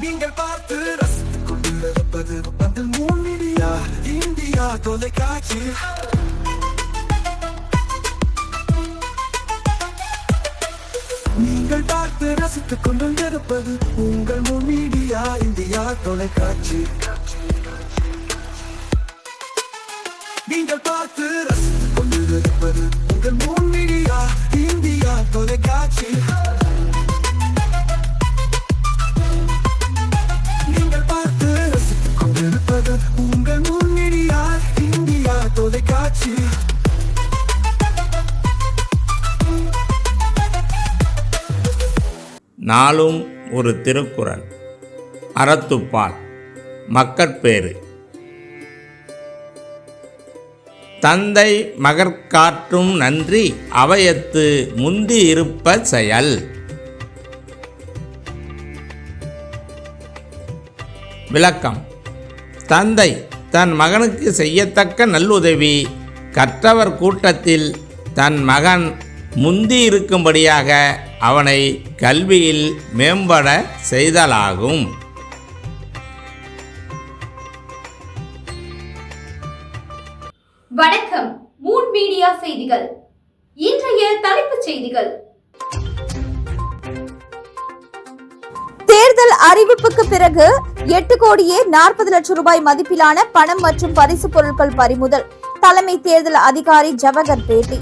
நீங்கள் பார்த்து ரசித்துக் கொண்டிருப்பது பந்தல் மீடியா இந்தியா தொலைக்காட்சி. நீங்கள் பார்த்து ரசித்துக் கொண்டிருப்பது உங்கள் மீடியா இந்தியா தொலைக்காட்சி. நீங்கள் பார்த்து ரசித்துக் கொண்டிருப்பது உங்கள் மீடியா இந்தியா தொலைக்காட்சி. நீங்கள் பார்த்து ரசித்துக் கொண்டிருப்பது உங்கள் மீடியா இந்தியா தொலைக்காட்சி. நாளும் ஒரு திருக்குறள். அறத்துப்பால். மக்கட்பேறு. தந்தை மகற்காற்றும் நன்றி அவையத்து முந்தி இருப்ப செயல். விளக்கம். தந்தை தன் மகனுக்கு செய்யத்தக்க நல்லுதவி கற்றவர் கூட்டத்தில் தன் மகன் முந்தி இருக்கும்படியாக அவனை கல்வியில் மேம்பட செய்தலாகும். வணக்கம். மூன் மீடியா செய்திகள். இன்றைய தலைப்புச் செய்திகள். தேர்தல் அறிவிப்புக்கு பிறகு 8 கோடியே 40 லட்சம் ரூபாய் மதிப்பிலான பணம் மற்றும் பரிசு பொருட்கள் பறிமுதல். தலைமை தேர்தல் அதிகாரி ஜவஹர் பேட்டி.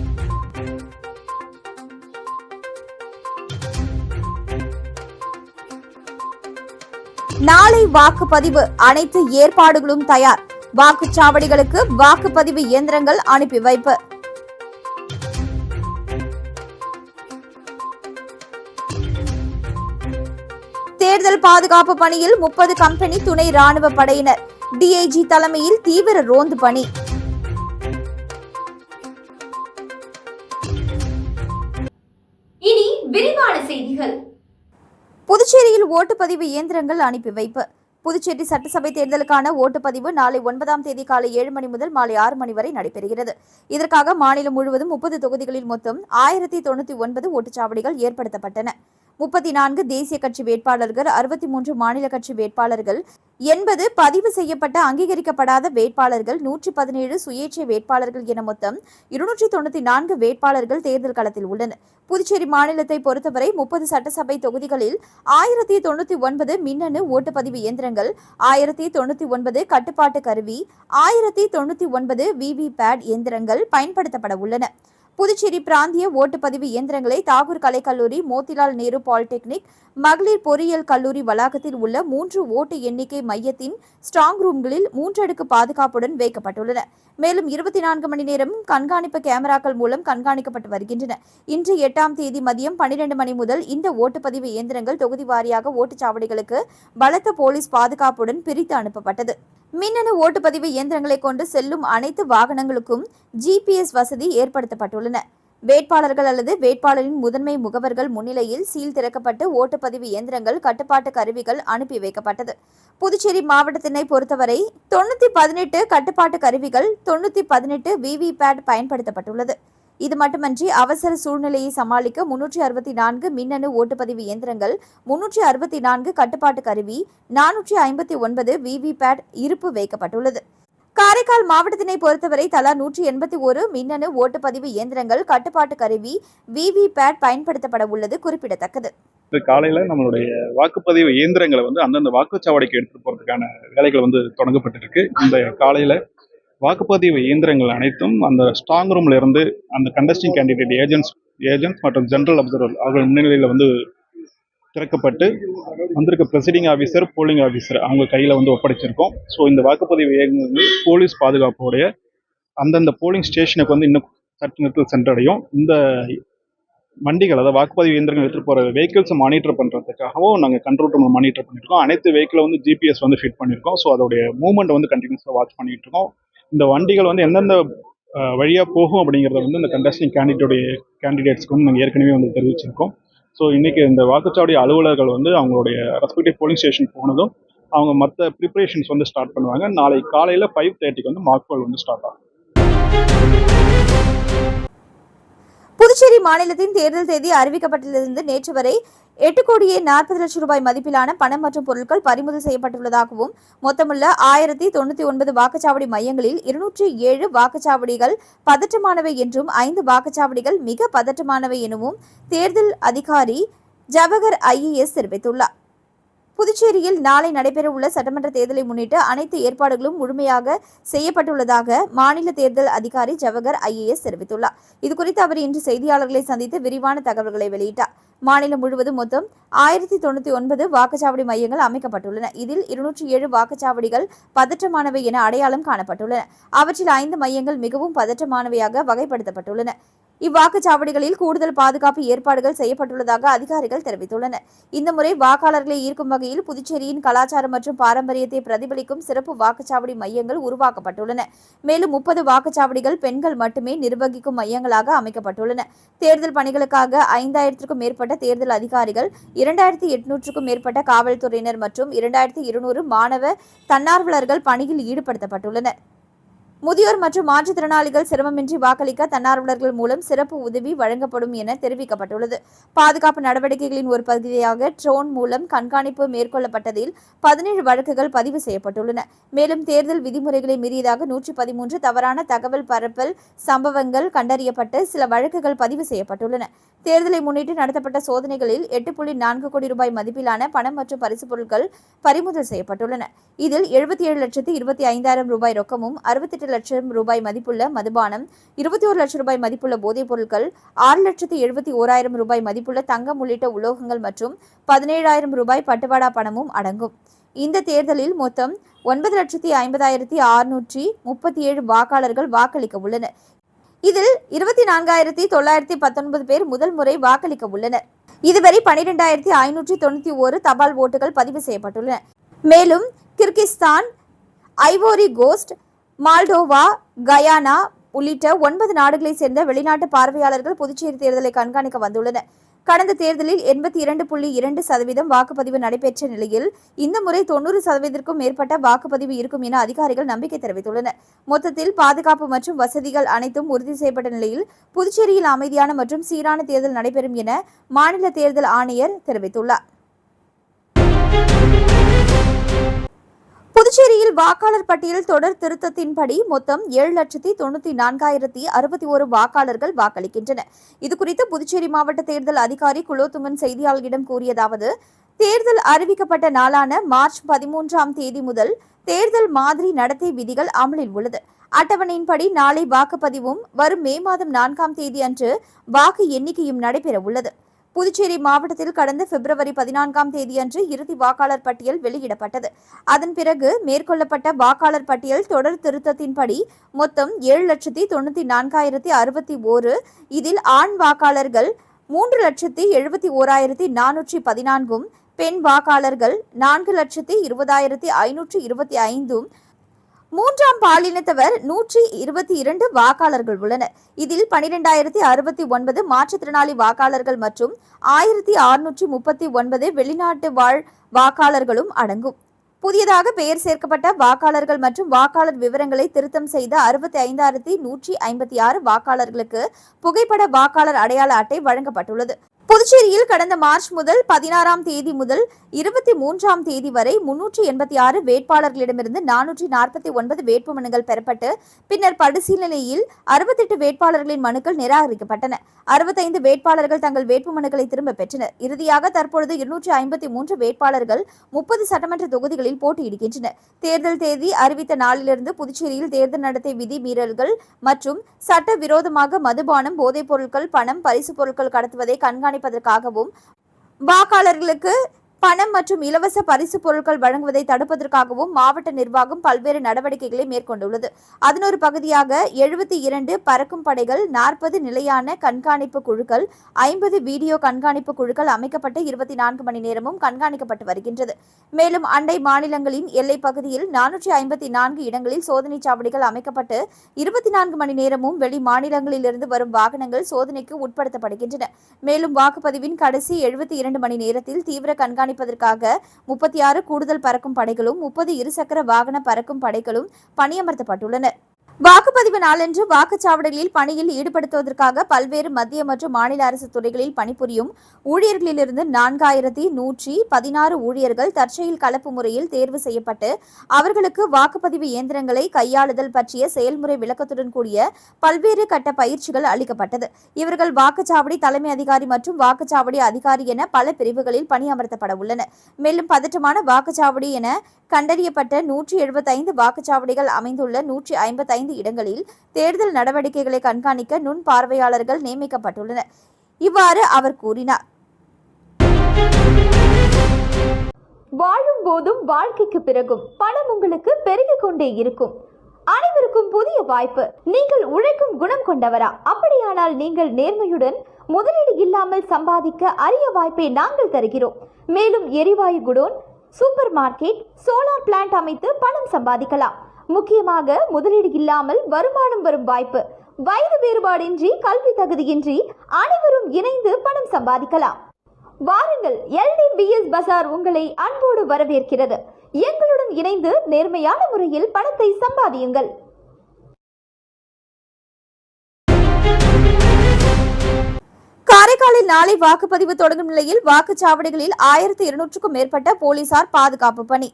நாளை வாக்குப்பதிவு, அனைத்து ஏற்பாடுகளும் தயார். வாக்குச்சாவடிகளுக்கு வாக்குப்பதிவு இயந்திரங்கள் அனுப்பி வைப்பு. தேர்தல் பாதுகாப்பு பணியில் 30 கம்பெனி துணை ராணுவ படையினர். டிஐஜி தலைமையில் தீவிர ரோந்து பணி. இனி விரிவான செய்திகள். புதுச்சேரியில் ஓட்டுப்பதிவு இயந்திரங்கள் அனுப்பி வைப்பு. புதுச்சேரி சட்டசபை தேர்தலுக்கான ஓட்டுப்பதிவு நாளை 9ஆம் தேதி காலை 7 மணி முதல் மாலை 6 மணி வரை நடைபெறுகிறது. இதற்காக மாநிலம் முழுவதும் 30 தொகுதிகளில் மொத்தம் 1099 ஓட்டுச்சாவடிகள் ஏற்படுத்தப்பட்டன. 34 தேசிய கட்சி வேட்பாளர்கள், 63 மாநில கட்சி வேட்பாளர்கள், 80 பதிவு செய்யப்பட்ட அங்கீகரிக்கப்படாத வேட்பாளர்கள், 117 சுயேட்சை வேட்பாளர்கள் என மொத்தம் 294 வேட்பாளர்கள் தேர்தல் களத்தில் உள்ளனர். புதுச்சேரி மாநிலத்தை பொறுத்தவரை 30 சட்டசபை தொகுதிகளில் 1099 மின்னணு ஓட்டுப்பதிவு இயந்திரங்கள், 1099 கட்டுப்பாட்டு கருவி, 1099 விவிபேட் இயந்திரங்கள் பயன்படுத்தப்பட உள்ளன. புதுச்சேரி பிராந்திய ஓட்டுப்பதிவு இயந்திரங்களை தாகூர் கலைக்கல்லூரி, மோதிலால் நேரு பாலிடெக்னிக், மகளிர் பொறியியல் கல்லூரி வளாகத்தில் உள்ள 3 ஓட்டு எண்ணிக்கை மையத்தின் ஸ்ட்ராங் ரூம்களில் 3 அடுக்கு பாதுகாப்புடன் வைக்கப்பட்டுள்ளன. மேலும் 24 மணி நேரம் கண்காணிப்பு கேமராக்கள் மூலம் கண்காணிக்கப்பட்டு வருகின்றன. இன்று 8ஆம் தேதி மதியம் 12 மணி முதல் இந்த ஓட்டுப்பதிவு இயந்திரங்கள் தொகுதி வாரியாக ஓட்டுச்சாவடிகளுக்கு பலத்த போலீஸ் பாதுகாப்புடன் பிரித்து அனுப்பப்பட்டது. மின்னணு ஓட்டுப்பதிவு இயந்திரங்களை கொண்டு செல்லும் அனைத்து வாகனங்களுக்கும் ஜிபிஎஸ் வசதி ஏற்படுத்தப்பட்டுள்ளன. வேட்பாளர்கள் அல்லது வேட்பாளரின் முதன்மை முகவர்கள் முன்னிலையில் சீல் திறக்கப்பட்டு ஓட்டுப்பதிவு இயந்திரங்கள், கட்டுப்பாட்டு கருவிகள் அனுப்பி வைக்கப்பட்டது. புதுச்சேரி மாவட்டத்தினை பொறுத்தவரை 918 கட்டுப்பாட்டு கருவிகள், 918 விவிபேட் பயன்படுத்தப்பட்டுள்ளது. இது மட்டுமன்றி அவசர சூழ்நிலையை சமாளிக்க 364 மின்னணு ஓட்டுப்பதிவு இயந்திரங்கள், 364 கட்டுப்பாட்டு கருவி, 459 விவிபேட் இருப்பு வைக்கப்பட்டுள்ளது. காரைக்கால் மாவட்டத்தினை பொறுத்தவரை தலா 181 மின்னணு ஓட்டுப்பதிவு இயந்திரங்கள், கட்டுப்பாட்டு கருவி, விவிபேட் பயன்படுத்தப்பட உள்ளது குறிப்பிடத்தக்கது. காலையில நம்மளுடைய வாக்குப்பதிவு இயந்திரங்களை அந்தந்த வாக்குச்சாவடிக்கு எடுத்துட்டு போறதுக்கான வேலைகள் தொடங்கப்பட்டிருக்கு. இந்த காலையில வாக்குப்பதிவு இயந்திரங்கள் அனைத்தும் அந்த ஸ்ட்ராங் ரூம்ல இருந்து அந்த கண்டஸ்டிங் கேண்டிடேட் ஏஜென்ட்ஸ் மற்றும் ஜெனரல் அப்சர்வர் அவர்கள் முன்னிலையில திறக்கப்பட்டு வந்திருக்க ப்ரெசிடிங் ஆஃபீஸர், போலிங் ஆஃபீஸர் அவங்க கையில் ஒப்படைச்சிருக்கோம். ஸோ இந்த வாக்குப்பதிவு இயந்திரங்கள் போலீஸ் பாதுகாப்போடைய அந்தந்த போலிங் ஸ்டேஷனுக்கு இன்னும் சற்று நேரத்தில் சென்றடையும். இந்த வண்டிகள், அதாவது வாக்குப்பதிவு இயந்திரங்கள் எடுத்துகிட்டு போகிற வெஹிக்கிள்ஸை மானிட்டர் பண்ணுறதுக்காகவும் நாங்கள் கண்ட்ரோல் ரூமில் மானிட்டர் பண்ணியிருக்கோம். அனைத்து வெஹிக்கிள் ஜிபிஎஸ் ஃபிட் பண்ணியிருக்கோம். ஸோ அதோடைய மூவ்மெண்ட் கண்டினியூஸாக வாட்ச் பண்ணிட்டு இருக்கோம். இந்த வண்டிகள் எந்தெந்த வழியாக போகும் அப்படிங்கிறத இந்த கண்டஸ்டிங் கேண்டிடேட்ஸ்க்கு நாங்கள் ஏற்கனவே தெரிவிச்சிருக்கோம். ஸோ இன்றைக்கி இந்த வாக்குச்சாவடி அலுவலர்கள் அவங்களுடைய ரெஸ்பெக்டிவ் போலிங் ஸ்டேஷன் போனதும் அவங்க மற்ற ப்ரிப்பரேஷன்ஸ் ஸ்டார்ட் பண்ணுவாங்க. நாளை காலையில் 5:30க்கு மார்க் போல் ஸ்டார்ட் ஆகும். புதுச்சேரி மாநிலத்தின் தேர்தல் தேதி அறிவிக்கப்பட்டதிலிருந்து நேற்று வரை 8,40,00,000 ரூபாய் மதிப்பிலான பணம் மற்றும் பொருட்கள் பறிமுதல் செய்யப்பட்டுள்ளதாகவும் மொத்தமுள்ள 1099 வாக்குச்சாவடி மையங்களில் 207 வாக்குச்சாவடிகள் பதற்றமானவை என்றும் 5 வாக்குச்சாவடிகள் மிக பதற்றமானவை எனவும் தேர்தல் அதிகாரி ஜவஹர் IAS தெரிவித்துள்ளார். புதுச்சேரியில் நாளை நடைபெறவுள்ள சட்டமன்ற தேர்தலை முன்னிட்டு அனைத்து ஏற்பாடுகளும் முழுமையாக செய்யப்பட்டுள்ளதாக மாநில தேர்தல் அதிகாரி ஜவஹர் IAS தெரிவித்துள்ளார். இதுகுறித்து அவர் இன்று செய்தியாளர்களை சந்தித்து விரிவான தகவல்களை வெளியிட்டார். மாநிலம் முழுவதும் மொத்தம் 1099 வாக்குச்சாவடி மையங்கள் அமைக்கப்பட்டுள்ளன. இதில் 207 வாக்குச்சாவடிகள் பதற்றமானவை என அடையாளம் காணப்பட்டுள்ளன. அவற்றில் 5 மையங்கள் மிகவும் பதற்றமானவையாக வகைப்படுத்தப்பட்டுள்ளன. இவ்வாக்குச்சாவடிகளில் கூடுதல் பாதுகாப்பு ஏற்பாடுகள் செய்யப்பட்டுள்ளதாக அதிகாரிகள் தெரிவித்துள்ளனர். இந்த முறை வாக்காளர்களை ஈர்க்கும் வகையில் புதுச்சேரியின் கலாச்சாரம் மற்றும் பாரம்பரியத்தை பிரதிபலிக்கும் சிறப்பு வாக்குச்சாவடி மையங்கள் உருவாக்கப்பட்டுள்ளன. மேலும் 30 வாக்குச்சாவடிகள் பெண்கள் மட்டுமே நிர்வகிக்கும் மையங்களாக அமைக்கப்பட்டுள்ளன. தேர்தல் பணிகளுக்காக 5000க்கும் மேற்பட்ட தேர்தல் அதிகாரிகள், 2800க்கும் மேற்பட்ட காவல்துறையினர் மற்றும் 2200 மாணவ தன்னார்வலர்கள் பணியில் ஈடுபடுத்தப்பட்டுள்ளனர். முதியோர் மற்றும் மாற்றுத்திறனாளிகள் சிரமமின்றி வாக்களிக்க தன்னார்வலர்கள் மூலம் சிறப்பு உதவி வழங்கப்படும் என தெரிவிக்கப்பட்டுள்ளது. பாதுகாப்பு நடவடிக்கைகளின் ஒரு பகுதியாக ட்ரோன் மூலம் கண்காணிப்பு மேற்கொள்ளப்பட்டதில் 17 வழக்குகள் பதிவு செய்யப்பட்டுள்ளன. மேலும் தேர்தல் விதிமுறைகளை மீறியதாக 113 தவறான தகவல் பரப்பல் சம்பவங்கள் கண்டறியப்பட்டு சில வழக்குகள் பதிவு செய்யப்பட்டுள்ளன. தேர்தலை முன்னிட்டு நடத்தப்பட்ட சோதனைகளில் 8.4 கோடி ரூபாய் மதிப்பிலான பணம் மற்றும் பரிசு பொருட்கள் பறிமுதல் செய்யப்பட்டுள்ளன. இதில் 77,25,000 ரூபாய் ரொக்கமும், 68 லட்சம் ரூபாய் மதிப்புள்ள மதுபானம், 21 லட்சம் ரூபாய் மதிப்புள்ள போதைப் பொருட்கள், 6,71,000 ரூபாய் மதிப்புள்ள தங்கம் உள்ளிட்ட உலோகங்கள் மற்றும் 17,000 ரூபாய் பட்டுவாடா பணமும் அடங்கும். இந்த தேர்தலில் மொத்தம் 9,50,637 வாக்காளர்கள் வாக்களிக்க உள்ளனர். இதில் 24,919 பேர் முதல் முறை வாக்களிக்க உள்ளனர். இதுவரை 12,591 தபால் ஓட்டுகள் பதிவு செய்யப்பட்டுள்ளன. மேலும் Kyrgyzstan, Ivory Coast, Moldova, Guyana உள்ளிட்ட 9 நாடுகளைச் சேர்ந்த வெளிநாட்டு பார்வையாளர்கள் புதுச்சேரி தேர்தலை கண்காணிக்க வந்துள்ளனர். கடந்த தேர்தலில் 82.2% வாக்குப்பதிவு நடைபெற்ற நிலையில் இந்த முறை 90%க்கும் மேற்பட்ட வாக்குப்பதிவு இருக்கும் என அதிகாரிகள் நம்பிக்கை தெரிவித்துள்ளனர். மொத்தத்தில் பாதுகாப்பு மற்றும் வசதிகள் அனைத்தும் உறுதி செய்யப்பட்ட நிலையில் புதுச்சேரியில் அமைதியான மற்றும் சீரான தேர்தல் நடைபெறும் என மாநில தேர்தல் ஆணையர் தெரிவித்துள்ளார். புதுச்சேரியில் வாக்காளர் பட்டியல் தொடர் திருத்தத்தின்படி மொத்தம் 7,94,061 வாக்காளர்கள் வாக்களிக்கின்றனர். இதுகுறித்து புதுச்சேரி மாவட்ட தேர்தல் அதிகாரி குலோத்துங்கன் செய்தியாளர்களிடம் கூறியதாவது, தேர்தல் அறிவிக்கப்பட்ட நாளான மார்ச் 13ஆம் தேதி முதல் தேர்தல் மாதிரி நடத்தை விதிகள் அமலில் உள்ளது. அட்டவணையின்படி நாளை வாக்குப்பதிவும் வரும் மே மாதம் 4ஆம் தேதி அன்று வாக்கு எண்ணிக்கையும் நடைபெற உள்ளது. புதுச்சேரி மாவட்டத்தில் கடந்த பிப்ரவரி 14ஆம் தேதியன்று இறுதி வாக்காளர் பட்டியல் வெளியிடப்பட்டது. அதன் பிறகு மேற்கொள்ளப்பட்ட வாக்காளர் பட்டியல் தொடர் திருத்தத்தின்படி மொத்தம் 7,94,061. இதில் ஆண் வாக்காளர்கள் 3,71,414, பெண் வாக்காளர்கள் 4,20,525, மூன்றாம் பாலினத்தவர் 122 வாக்காளர்கள் உள்ளனர். இதில் 12,069 மாற்றுத்திறனாளி வாக்காளர்கள் மற்றும் 1,639 வெளிநாட்டு வாழ் வாக்காளர்களும் அடங்கும். புதியதாக பெயர் சேர்க்கப்பட்ட வாக்காளர்கள் மற்றும் வாக்காளர் விவரங்களை திருத்தம் செய்த 65,156 வாக்காளர்களுக்கு புகைப்பட வாக்காளர் அடையாள அட்டை வழங்கப்பட்டுள்ளது. புதுச்சேரியில் கடந்த மார்ச் முதல் 16ஆம் தேதி முதல் 23ஆம் தேதி வரை 386 வேட்பாளர்களிடமிருந்து 449 வேட்புமனுக்கள் பெறப்பட்டு பின்னர் பரிசீலனையில் 68 வேட்பாளர்களின் மனுக்கள் நிராகரிக்கப்பட்டன. 65 வேட்பாளர்கள் தங்கள் வேட்புமனுக்களை திரும்ப பெற்றனர். இறுதியாக தற்பொழுது 253 வேட்பாளர்கள் 30 சட்டமன்ற தொகுதிகளில் போட்டியிடுகின்றனர். தேர்தல் தேதி அறிவித்த நாளிலிருந்து புதுச்சேரியில் தேர்தல் நடத்தை விதி மீறல்கள் மற்றும் சட்ட விரோதமாக மதுபானம், போதைப் பொருட்கள், பணம், பரிசு பொருட்கள் கடத்துவதை கண்காணிப்பதற்காகவும் வாக்காளர்களுக்கு பணம் மற்றும் இலவச பரிசு பொருட்கள் வழங்குவதை தடுப்பதற்காகவும் மாவட்ட நிர்வாகம் பல்வேறு நடவடிக்கைகளை மேற்கொண்டுள்ளது. அதன் ஒரு பகுதியாக 72 பறக்கும் படைகள், 40 நிலையான கண்காணிப்பு குழுக்கள், 50 வீடியோ கண்காணிப்பு குழுக்கள் அமைக்கப்பட்டு 24 மணி நேரமும் கண்காணிக்கப்பட்டு வருகின்றது. மேலும் அண்டை மாநிலங்களின் எல்லைப் பகுதியில் 454 இடங்களில் சோதனை சாவடிகள் அமைக்கப்பட்டு 24 மணி நேரமும் வெளி மாநிலங்களிலிருந்து வரும் வாகனங்கள் சோதனைக்கு உட்படுத்தப்படுகின்றன. மேலும் வாக்குப்பதிவின் கடைசி 72 மணி நேரத்தில் தீவிர கண்காணிப்பதற்காக 36 கூடுதல் பறக்கும் படைகளும் 30 இருசக்கர வாகன பறக்கும் படைகளும் பணியமர்த்தப்பட்டுள்ளனர். வாக்குப்பதிவு நாளன்று வாக்குச்சாவடிகளில் பணியில் ஈடுபடுத்துவதற்காக பல்வேறு மத்திய மற்றும் மாநில அரசு துறைகளில் பணிபுரியும் ஊழியர்களிலிருந்து 4116 ஊழியர்கள் தற்செயல் கலப்பு முறையில் தேர்வு செய்யப்பட்டு அவர்களுக்கு வாக்குப்பதிவு இயந்திரங்களை கையாளுதல் பற்றிய செயல்முறை விளக்கத்துடன் கூடிய பல்வேறு கட்ட பயிற்சிகள் அளிக்கப்பட்டது. இவர்கள் வாக்குச்சாவடி தலைமை அதிகாரி மற்றும் வாக்குச்சாவடி அதிகாரி என பல பிரிவுகளில் பணியமர்த்தப்பட உள்ளனர். மேலும் பதற்றமான வாக்குச்சாவடி என கண்டறியப்பட்ட 175 வாக்குச்சாவடிகள் அமைந்துள்ள 155 இடங்களில் தேர்தல் நடவடிக்கைகளை கண்காணிக்க நுண் பார்வையாளர்கள் நியமிக்கப்பட்டுள்ளனர். இவ்வாறு அவர் கூறினார். வாழும் போதும் வாழ்க்கைக்கு பிறகும் பணம் உங்களுக்கு பெருகிக் கொண்டே இருக்கும். அனைவருக்கும் புதிய வாய்ப்பு. நீங்கள் உழைக்கும் குணம் கொண்டவரா? அப்படியானால் நீங்கள் நேர்மையுடன் முதலீடு இல்லாமல் சம்பாதிக்க அரிய வாய்ப்பை நாங்கள் தருகிறோம். மேலும் எரிவாயு godown, super market, solar plant அமைத்து பணம் சம்பாதிக்கலாம். முக்கியமாக முதலீடு இல்லாமல் வருமானம் வரும் வாய்ப்பு. வயது வேறுபாடின்றி, கல்வி தகுதியின்றி அனைவரும் இணைந்து பணம் சம்பாதிக்கலாம். வாருங்கள், LDBS பஜார் உங்களை அன்போடு வரவேற்கிறது. எங்களுடன் இணைந்து நேர்மையான முறையில் பணத்தை சம்பாதியுங்கள். காரைக்காலில் நாளை வாக்குப்பதிவு தொடங்கும் நிலையில் வாக்குச்சாவடிகளில் 1200க்கும் மேற்பட்ட போலீசார் பாதுகாப்பு பணி.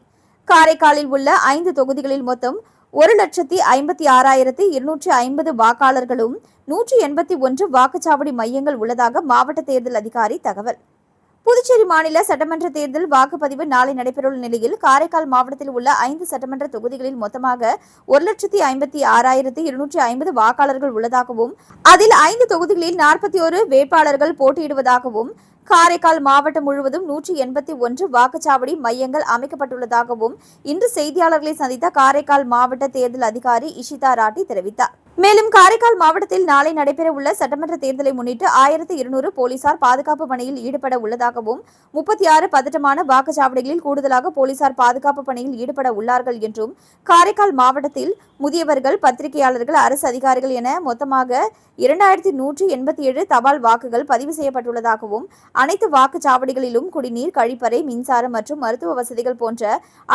காரைக்காலில் உள்ள 5 தொகுதிகளில் மொத்தம் 1,56,250 வாக்காளர்களும் 181 வாக்குச்சாவடி மையங்கள் உள்ளதாக மாவட்ட தேர்தல் அதிகாரி தகவல். புதுச்சேரி மாநில சட்டமன்ற தேர்தல் வாக்குப்பதிவு நாளை நடைபெறவுள்ள நிலையில் காரைக்கால் மாவட்டத்தில் உள்ள 5 சட்டமன்ற தொகுதிகளில் மொத்தமாக 1,56,250 வாக்காளர்கள் உள்ளதாகவும் அதில் 5 தொகுதிகளில் 41 வேட்பாளர்கள் போட்டியிடுவதாகவும் காரைக்கால் மாவட்டம் முழுவதும் 181 வாக்குச்சாவடி மையங்கள் அமைக்கப்பட்டுள்ளதாகவும் இன்று செய்தியாளர்களை சந்தித்த காரைக்கால் மாவட்ட தேர்தல் அதிகாரி இஷிதா ராட்டி தெரிவித்தார். மேலும் காரைக்கால் மாவட்டத்தில் நாளை நடைபெறவுள்ள சட்டமன்ற தேர்தலை முன்னிட்டு 1200 போலீசார் பாதுகாப்பு பணியில் ஈடுபட உள்ளதாகவும் 36 பதட்டமான வாக்குச்சாவடிகளில் கூடுதலாக போலீசார் பாதுகாப்பு பணியில் ஈடுபட உள்ளார்கள் என்றும் காரைக்கால் மாவட்டத்தில் முதியவர்கள், பத்திரிகையாளர்கள், அரசு அதிகாரிகள் என மொத்தமாக 2187 தபால் வாக்குகள் பதிவு செய்யப்பட்டுள்ளதாகவும் அனைத்து வாக்குச்சாவடிகளிலும் குடிநீர், கழிப்பறை, மின்சாரம் மற்றும் மருத்துவ வசதிகள் போன்ற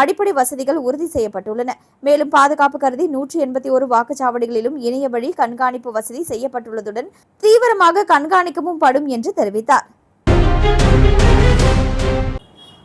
அடிப்படை வசதிகள் உறுதி செய்யப்பட்டுள்ளன. மேலும் பாதுகாப்பு கருதி 181 வாக்குச்சாவடிகளிலும் இணைய வழி கண்காணிப்பு வசதி செய்யப்பட்டுள்ளதுடன் தீவிரமாக கண்காணிக்கவும் படும் என்று தெரிவித்தார்.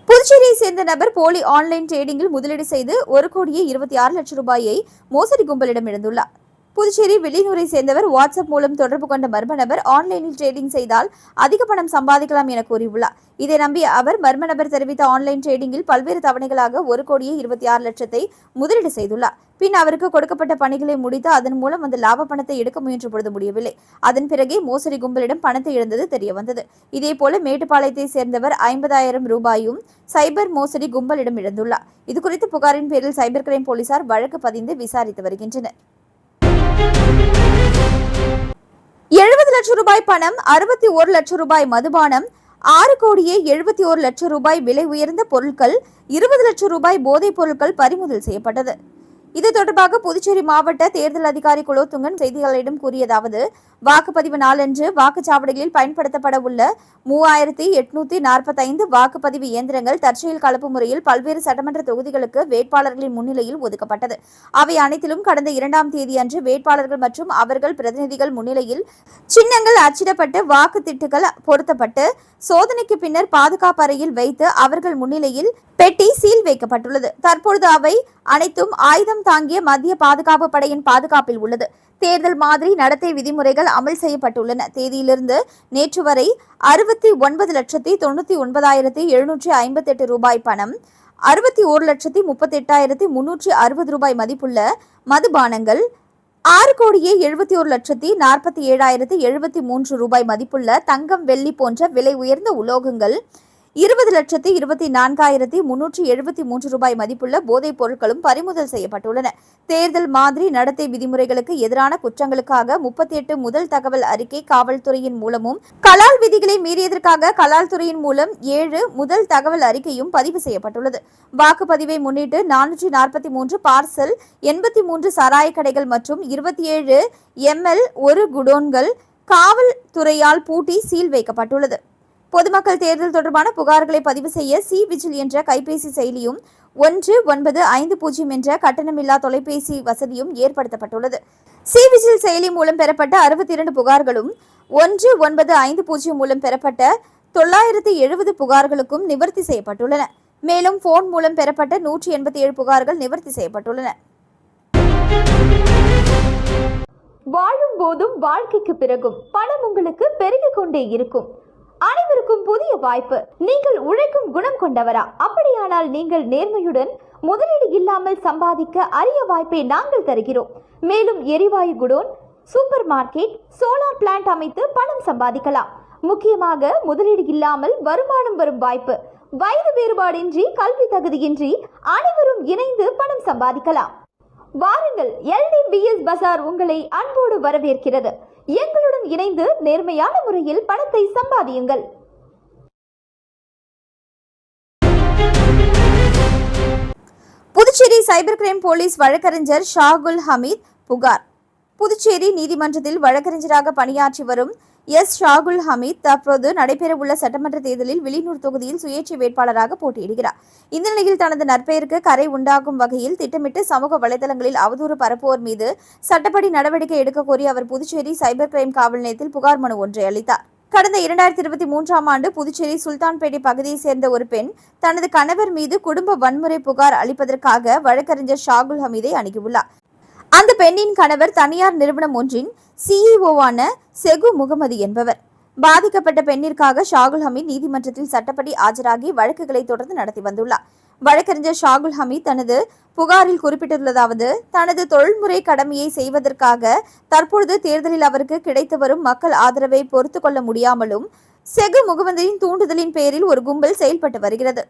புதுச்சேரியை சேர்ந்த நபர் போலி ஆன்லைன் ட்ரேடிங்கில் முதலீடு செய்து 1,26,00,000 ரூபாயை மோசடி கும்பலிடம் இழந்துள்ளார். புதுச்சேரி வெளியூரை சேர்ந்தவர் வாட்ஸ்அப் மூலம் தொடர்பு கொண்ட மர்ம நபர் ஆன்லைனில் ட்ரேடிங் செய்தால் அதிக பணம் சம்பாதிக்கலாம் என கூறியுள்ளார். இதை நம்பிய அவர் மர்ம நபர் தெரிவித்த ஆன்லைன் ட்ரேடிங்கில் பல்வேறு தவணைகளாக 1,26,00,000 முதலீடு செய்துள்ளார். பின் அவருக்கு கொடுக்கப்பட்ட பணிகளை முடித்து அதன் மூலம் அந்த லாப பணத்தை எடுக்க முயன்ற பொழுது முடியவில்லை. அதன் பிறகே மோசடி கும்பலிடம் பணத்தை இழந்தது தெரியவந்தது. இதேபோல மேட்டுப்பாளையத்தை சேர்ந்தவர் 50,000 ரூபாயும் சைபர் மோசடி கும்பலிடம் இழந்துள்ளார். இதுகுறித்து புகாரின் பேரில் சைபர் கிரைம் போலீசார் வழக்கு பதிந்து விசாரித்து வருகின்றனர். 70 லட்சம் ரூபாய் பணம், 61 லட்சம் ரூபாய் மதுபானம், 6,71 லட்சம் ரூபாய் விலை உயர்ந்த பொருட்கள், 20 லட்சம் ரூபாய் போதைப் பொருட்கள் பறிமுதல் செய்யப்பட்டது. இது தொடர்பாக புதுச்சேரி மாவட்ட தேர்தல் அதிகாரி குலோத்துங்கன் செய்தியாளரிடம் கூறியதாவது: வாக்குப்பதிவு நாளன்று வாக்குச்சாவடிகளில் பயன்படுத்தப்பட உள்ள 3,845 வாக்குப்பதிவு இயந்திரங்கள் தற்செயல் கலப்பு முறையில் பல்வேறு சட்டமன்ற தொகுதிகளுக்கு வேட்பாளர்களின் முன்னிலையில் ஒதுக்கப்பட்டது. அவை அனைத்திலும் கடந்த 2ஆம் தேதி அன்று வேட்பாளர்கள் மற்றும் அவர்கள் பிரதிநிதிகள் முன்னிலையில் சின்னங்கள் அச்சிடப்பட்டு வாக்குத்திட்டுகள் பொருத்தப்பட்டு சோதனைக்கு பின்னர் பாதுகாப்பு அறையில் வைத்து அவர்கள் முன்னிலையில் பெட்டி சீல் வைக்கப்பட்டுள்ளது. தற்பொழுது அவை அனைத்தும் ஆயுதம் தாங்கிய மத்திய பாதுகாப்பு படையின் பாதுகாப்பில் உள்ளது. தேர்தல் மாதிரி நடத்தை விதிமுறைகள் அமல் செய்யப்பட்டுள்ளன. தேதியிலிருந்து நேற்று வரை 69,99,758 ரூபாய் பணம், 61,38,360 ரூபாய் மதிப்புள்ள மதுபானங்கள், 6,71,47,073 ரூபாய் மதிப்புள்ள தங்கம், வெள்ளி போன்ற விலை உயர்ந்த உலோகங்கள், 20,24,373 ரூபாய் மதிப்புள்ள போதைப் பொருட்களும் பறிமுதல் செய்யப்பட்டுள்ளன. தேர்தல் மாதிரி நடத்தை விதிமுறைகளுக்கு எதிரான குற்றங்களுக்காக 38 முதல் தகவல் அறிக்கை காவல்துறையின் மூலமும், கலால் விதிகளை மீறியதற்காக கலால் துறையின் மூலம் 7 முதல் தகவல் அறிக்கையும் பதிவு செய்யப்பட்டுள்ளது. வாக்குப்பதிவை முன்னிட்டு 443 பார்சல், 83 சாராய கடைகள் மற்றும் 27 ml 1 குடோன்கள் காவல்துறையால் பூட்டி சீல் வைக்கப்பட்டுள்ளது. பொதுமக்கள் தேர்தல் தொடர்பான புகார்களை பதிவு செய்ய சி விஜில் என்ற கைபேசி செயலியும் 1950 என்ற கட்டணமில்லா தொலைபேசி வசதியும் ஏற்படுத்தப்பட்டுள்ளது. சி விஜில் செயலி மூலம் பெறப்பட்ட 62 புகார்களும் 1950 மூலம் பெறப்பட்ட 970 புகார்களுக்கும் நிவர்த்தி செய்யப்பட்டுள்ளன. மேலும் போன் மூலம் பெறப்பட்ட 187 புகார்கள் நிவர்த்தி செய்யப்பட்டுள்ளன. வாழும் போதும் வாழ்க்கைக்கு பிறகும் பணம் உங்களுக்கு பெருகிக் கொண்டே இருக்கும். அனைவருக்கும் புதிய வாய்ப்பு. நீங்கள் உழைக்கும் குணம் கொண்டவரா? அப்படியானால் நீங்கள் நேர்மையுடன் முதலீடு இல்லாமல் சம்பாதிக்க அரிய வாய்ப்பை நாங்கள் தருகிறோம். மேலும் எரிவாயு godown, super market, solar plant அமைத்து பணம் சம்பாதிக்கலாம். முக்கியமாக முதலீடு இல்லாமல் வருமானம் வரும் வாய்ப்பு. வயது வேறுபாடின்றி, கல்வி தகுதியின்றி அனைவரும் இணைந்து பணம் சம்பாதிக்கலாம். வாருங்கள், LDBS பஜார் உங்களை அன்போடு வரவேற்கிறது. எங்களுடன் இணைந்து நேர்மையான முறையில் பணத்தை சம்பாதியுங்கள். புதுச்சேரி சைபர் கிரைம் போலீஸ் வழக்கறிஞர் ஷாகுல் ஹமீத் புகார். புதுச்சேரி நீதிமன்றத்தில் வழக்கறிஞராக பணியாற்றி வரும் ஷாகுல் ஹமீத் தற்போது நடைபெறவுள்ள சட்டமன்ற தேர்தலில் வில்லியனூர் தொகுதியில் சுயேட்சை வேட்பாளராக போட்டியிடுகிறார். இந்த நிலையில் தனது நற்பெயருக்கு கரை உண்டாகும் வகையில் திட்டமிட்டு சமூக வலைதளங்களில் அவதூறு பரப்புவோர் மீது சட்டப்படி நடவடிக்கை எடுக்க கோரி அவர் புதுச்சேரி சைபர் கிரைம் காவல் நிலையத்தில் புகார் மனு ஒன்றை அளித்தார். கடந்த 2023 ஆண்டு புதுச்சேரி சுல்தான்பேட்டை பகுதியை சேர்ந்த ஒரு பெண் தனது கணவர் மீது குடும்ப வன்முறை புகார் அளிப்பதற்காக வழக்கறிஞர் ஷாகுல் ஹமீதை அணுகியுள்ளார். அந்த பெண்ணின் கணவர் தனியார் நிறுவனம் ஒன்றின் CEO-வான செகு முகமது என்பவர். பாதிக்கப்பட்ட பெண்ணிற்காக ஷாகுல் ஹமீத் நீதிமன்றத்தில் சட்டப்படி ஆஜராகி வழக்குகளை தொடர்ந்து நடத்தி வந்துள்ளார். வழக்கறிஞர் ஷாகுல் ஹமீத் தனது புகாரில் குறிப்பிட்டுள்ளதாவது, தனது தொழில்முறை கடமையை செய்வதற்காக தற்பொழுது தேர்தலில் அவருக்கு கிடைத்து வரும் மக்கள் ஆதரவை பொறுத்து கொள்ள முடியாமலும் செகு முகமதின் தூண்டுதலின் பேரில் ஒரு கும்பல் செயல்பட்டு வருகிறது.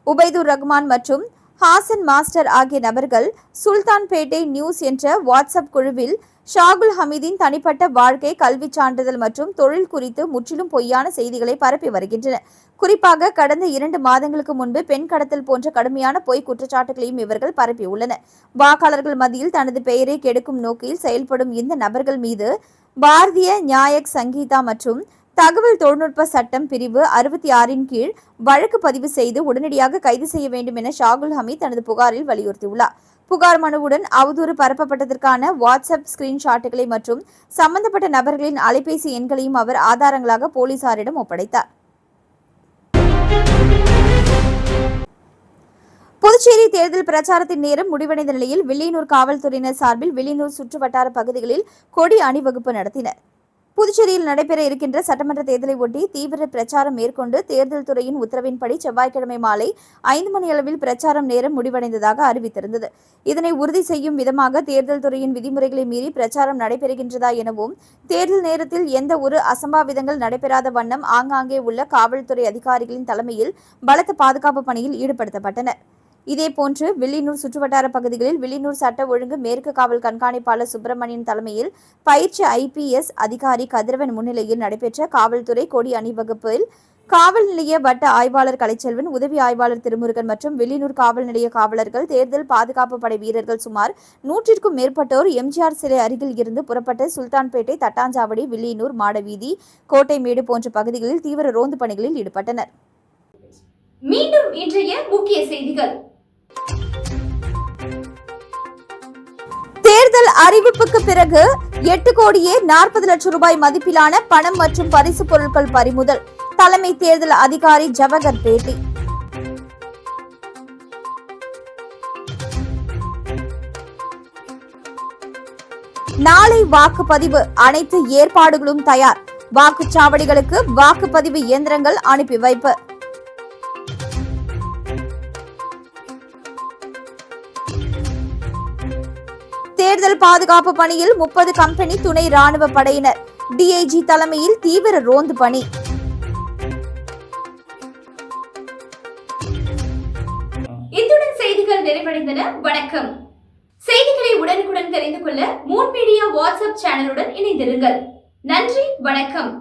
உபைதுர் ரஹ்மான் மற்றும் ஹாசன் மாஸ்டர் ஆகிய நபர்கள் சுல்தான்பேட்டை நியூஸ் என்ற வாட்ஸ்அப் குழுவில் ஷாகுல் ஹமீதின் தனிப்பட்ட வாழ்க்கை, கல்வி சான்றிதழ் மற்றும் தொழில் குறித்து முற்றிலும் பொய்யான செய்திகளை பரப்பி வருகின்றனர். குறிப்பாக கடந்த 2 மாதங்களுக்கு முன்பு பெண் கடத்தல் போன்ற கடுமையான பொய் குற்றச்சாட்டுகளையும் இவர்கள் பரப்பியுள்ளனர். வாக்காளர்கள் மத்தியில் தனது பெயரை கெடுக்கும் நோக்கில் செயல்படும் இந்த நபர்கள் மீது பாரதிய நியாயக் சங்கீதா மற்றும் தகவல் தொழில்நுட்ப சட்டம் பிரிவு 66 கீழ் வழக்கு பதிவு செய்து உடனடியாக கைது செய்ய வேண்டும் என ஷாகுல் ஹமீத் தனது புகாரில் வலியுறுத்தியுள்ளார். புகார் மனுவுடன் அவதூறு பரப்பப்பட்டதற்கான வாட்ஸ்அப் ஸ்கிரீன்ஷாட்டுகளை மற்றும் சம்பந்தப்பட்ட நபர்களின் அலைபேசி எண்களையும் அவர் ஆதாரங்களாக போலீசாரிடம் ஒப்படைத்தார். புதுச்சேரி தேர்தல் பிரச்சாரத்தின் நேரம் முடிவடைந்த நிலையில் வில்லியனூர் காவல்துறையினர் சார்பில் வில்லியனூர் சுற்று வட்டார பகுதிகளில் கொடி அணிவகுப்பு நடத்தினர். புதுச்சேரியில் நடைபெற இருக்கின்ற சட்டமன்ற தேர்தலை ஒட்டி தீவிர பிரச்சாரம் மேற்கொண்டு தேர்தல் துறையின் உத்தரவின்படி செவ்வாய்க்கிழமை மாலை 5 மணி அளவில் பிரச்சாரம் நேரம் முடிவடைந்ததாக அறிவித்திருந்தது. இதனை உறுதி செய்யும் விதமாக தேர்தல் துறையின் விதிமுறைகளை மீறி பிரச்சாரம் நடைபெறுகின்றதா எனவும், தேர்தல் நேரத்தில் எந்த ஒரு அசம்பாவிதங்கள் நடைபெறாத வண்ணம் ஆங்காங்கே உள்ள காவல்துறை அதிகாரிகளின் தலைமையில் பலத்த பாதுகாப்பு பணியில் ஈடுபடுத்தப்பட்டனர். இதேபோன்று வில்லியனூர் சுற்றுவட்டார பகுதிகளில் வில்லியனூர் சட்ட ஒழுங்கு மேற்கு காவல் கண்காணிப்பாளர் சுப்பிரமணியன் தலைமையில் பயிற்சி IPS அதிகாரி கதிரவன் முன்னிலையில் நடைபெற்ற காவல்துறை கொடி அணிவகுப்பில் காவல் நிலைய வட்ட ஆய்வாளர் கலைச்செல்வன், உதவி ஆய்வாளர் திருமுருகன் மற்றும் வில்லியனூர் காவல் நிலைய காவலர்கள், தேர்தல் பாதுகாப்பு படை வீரர்கள் சுமார் 100க்கும் மேற்பட்டோர் எம்ஜிஆர் சிலை அருகில் இருந்து புறப்பட்ட சுல்தான்பேட்டை, தட்டாஞ்சாவடி, வில்லியனூர், மாடவீதி, கோட்டைமேடு போன்ற பகுதிகளில் தீவிர ரோந்து பணிகளில் ஈடுபட்டனர். மீண்டும் இன்றைய முக்கிய செய்திகள். தேர்தல் அறிவிப்புக்கு பிறகு 8 கோடியே 40 லட்சம் ரூபாய் மதிப்பிலான பணம் மற்றும் பரிசு பொருட்கள் பறிமுதல். தலைமை தேர்தல் அதிகாரி ஜவஹர் பேட்டி. நாளை வாக்குப்பதிவு, அனைத்து ஏற்பாடுகளும் தயார். வாக்குச்சாவடிகளுக்கு வாக்குப்பதிவு இயந்திரங்கள் அனுப்பி வைப்பு. தேர்தல் பாதுகாப்பு பணியில் 30 கம்பெனி துணை ராணுவ படையினர். DIG தலைமையில் தீவிர ரோந்து பணி. இத்துடன் செய்திகள் நிறைவடைந்தன. வணக்கம். செய்திகளை உடனுக்குடன் தெரிந்து கொள்ள மூன் மீடியா வாட்ஸ்அப் சேனலுடன் இணைந்திருங்கள். நன்றி, வணக்கம்.